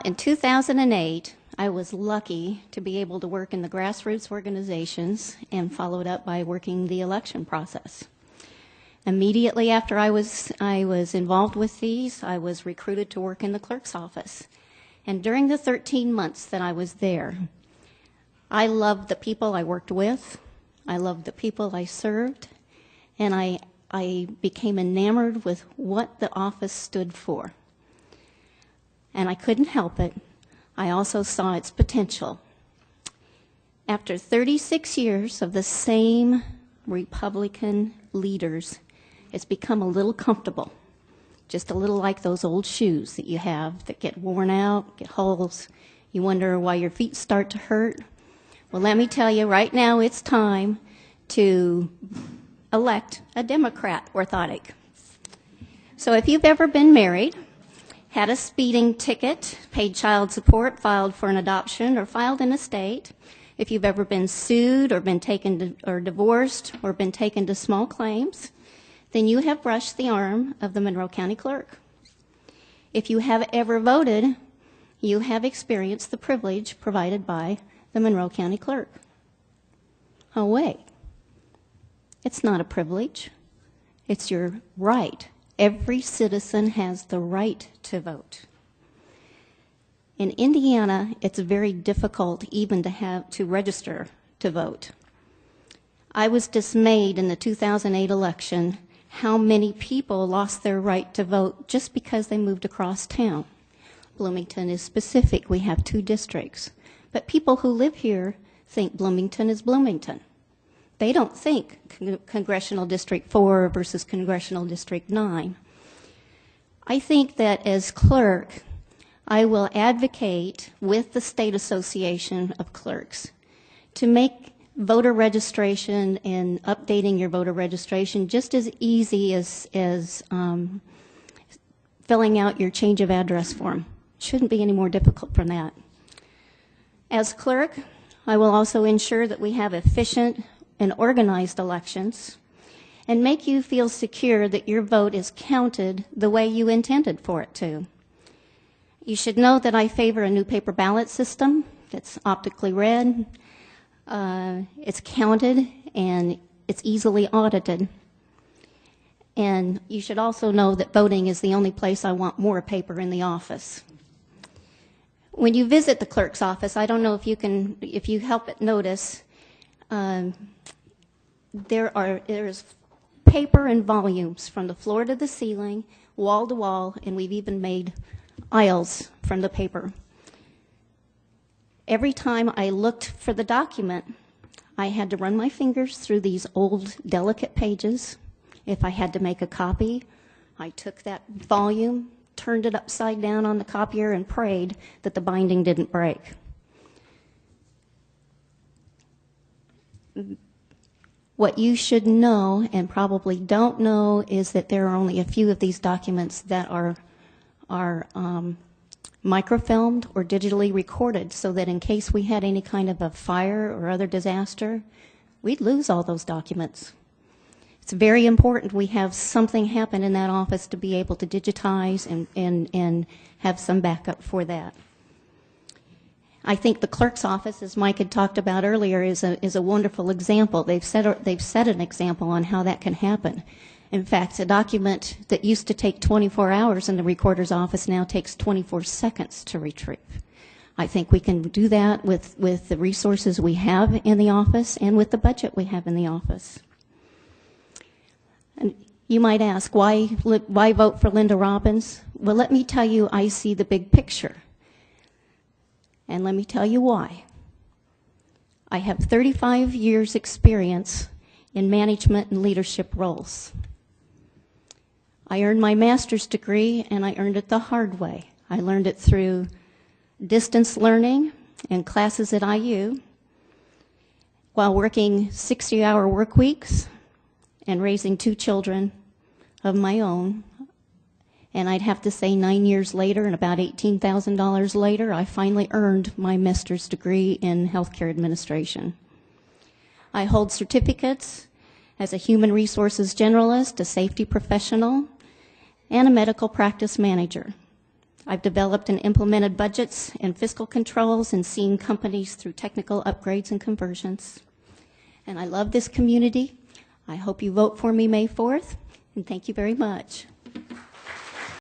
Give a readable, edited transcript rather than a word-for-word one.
in 2008, I was lucky to be able to work in the grassroots organizations and followed up by working the election process. Immediately after I was involved with these, I was recruited to work in the clerk's office. And during the 13 months that I was there, I loved the people I worked with, I loved the people I served, and I became enamored with what the office stood for. And I couldn't help it. I also saw its potential. After 36 years of the same Republican leaders, it's become a little comfortable, just a little like those old shoes that you have that get worn out, get holes. You wonder why your feet start to hurt. Well, let me tell you, right now it's time to elect a Democrat orthotic. So if you've ever been married, had a speeding ticket, paid child support, filed for an adoption, or filed an estate, if you've ever been sued or been taken to, or divorced or been taken to small claims, then you have brushed the arm of the Monroe County Clerk. If you have ever voted, you have experienced the privilege provided by the Monroe County Clerk. Oh, wait. It's not a privilege. It's your right. Every citizen has the right to vote. In Indiana, it's very difficult even to register to vote. I was dismayed in the 2008 election how many people lost their right to vote just because they moved across town. Bloomington is specific. We have 2 districts. But people who live here think Bloomington is Bloomington. They don't think Congressional District 4 versus Congressional District 9. I think that as clerk, I will advocate with the State Association of Clerks to make voter registration and updating your voter registration just as easy as filling out your change of address form. Shouldn't be any more difficult from that. As clerk, I will also ensure that we have efficient and organized elections and make you feel secure that your vote is counted the way you intended for it to. You should know that I favor a new paper ballot system that's optically read, it's counted, and it's easily audited. And you should also know that voting is the only place I want more paper in the office. When you visit the clerk's office, I don't know if you help it notice, there's paper in volumes from the floor to the ceiling, wall to wall, and we've even made aisles from the paper. Every time I looked for the document, I had to run my fingers through these old, delicate pages. If I had to make a copy, I took that volume, turned it upside down on the copier, and prayed that the binding didn't break. What you should know and probably don't know is that there are only a few of these documents that are microfilmed or digitally recorded, so that in case we had any kind of a fire or other disaster, we'd lose all those documents. It's very important we have something happen in that office to be able to digitize and have some backup for that. I think the clerk's office, as Mike had talked about earlier, is a wonderful example. They've set an example on how that can happen. In fact, a document that used to take 24 hours in the recorder's office now takes 24 seconds to retrieve. I think we can do that with the resources we have in the office and with the budget we have in the office. And you might ask, why vote for Linda Robbins? Well, let me tell you, I see the big picture. And let me tell you why. I have 35 years experience in management and leadership roles. I earned my master's degree, and I earned it the hard way. I learned it through distance learning and classes at IU while working 60-hour work weeks and raising 2 children of my own. And I'd have to say 9 years later and about $18,000 later, I finally earned my master's degree in healthcare administration. I hold certificates as a human resources generalist, a safety professional, and a medical practice manager. I've developed and implemented budgets and fiscal controls and seen companies through technical upgrades and conversions. And I love this community. I hope you vote for me May 4th, and thank you very much.